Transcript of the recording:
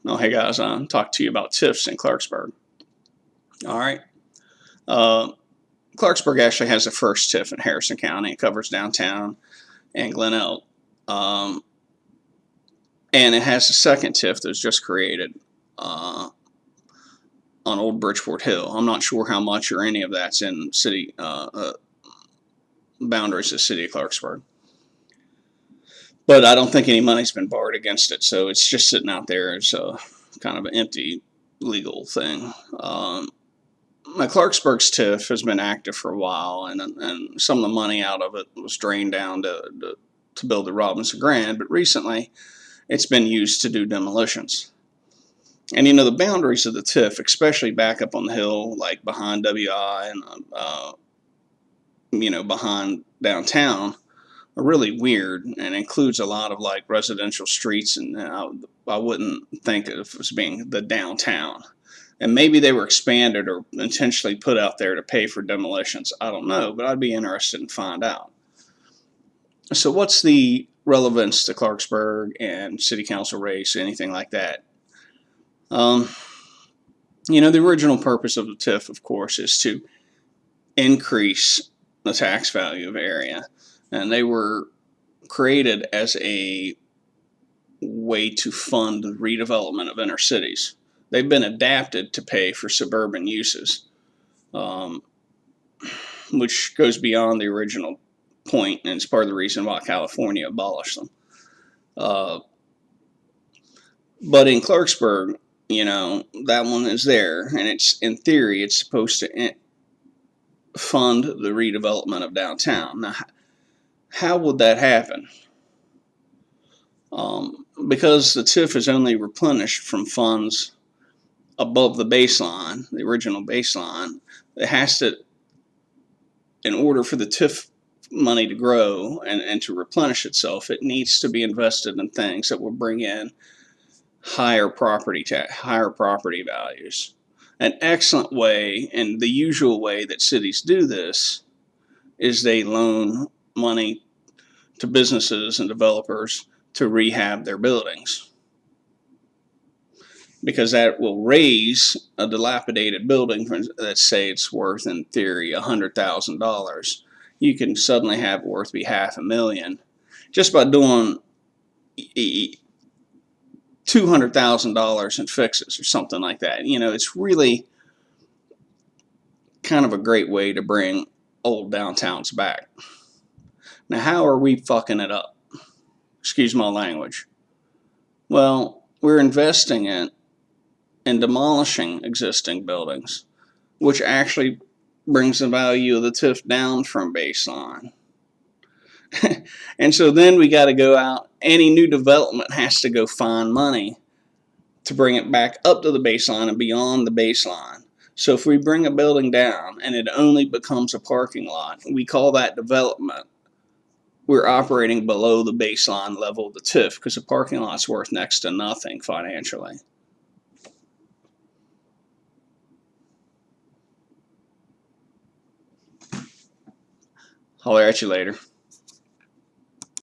Oh, hey guys, I'm talking to you about TIFs in Clarksburg. All right. Uh, Clarksburg actually has the first TIF in Harrison County. It covers downtown and Glen Elk. Um, and it has a second TIF that was just created on Old Bridgeport Hill. I'm not sure how much or any of that's in city boundaries of the city of Clarksburg. But I don't think any money's been borrowed against it, so it's just sitting out there as a kind of an empty legal thing. Clarksburg's TIF has been active for a while, and some of the money out of it was drained down to build the Robinson Grand, but recently it's been used to do demolitions. And the boundaries of the TIF, especially back up on the hill, like behind WI and behind downtown, are really weird and includes a lot of like residential streets, and I wouldn't think of as being the downtown. And maybe they were expanded or intentionally put out there to pay for demolitions. I don't know, but I'd be interested in find out. So what's the relevance to Clarksburg and city council race, anything like that? The original purpose of the TIF, of course, is to increase the tax value of area. And they were created as a way to fund the redevelopment of inner cities. They've been adapted to pay for suburban uses, which goes beyond the original point, and it's part of the reason why California abolished them. But in Clarksburg, that one is there, and it's in theory it's supposed to fund the redevelopment of downtown. Now, how would that happen? Because the TIF is only replenished from funds above the baseline, the original baseline, it has to, in order for the TIF money to grow and to replenish itself, it needs to be invested in things that will bring in higher property values. An excellent way, and the usual way that cities do this, is they loan money to businesses and developers to rehab their buildings, because that will raise a dilapidated building. Let's say it's worth, in theory, $100,000. You can suddenly have it worth be $500,000 just by doing $200,000 in fixes or something like that. It's really kind of a great way to bring old downtowns back. Now, how are we fucking it up? Excuse my language. Well, we're investing in demolishing existing buildings, which actually brings the value of the TIF down from baseline. And so then we got to go out. Any new development has to go find money to bring it back up to the baseline and beyond the baseline. So if we bring a building down and it only becomes a parking lot, we call that development. We're operating below the baseline level of the TIF, because the parking lot's worth next to nothing financially. Holler at you later.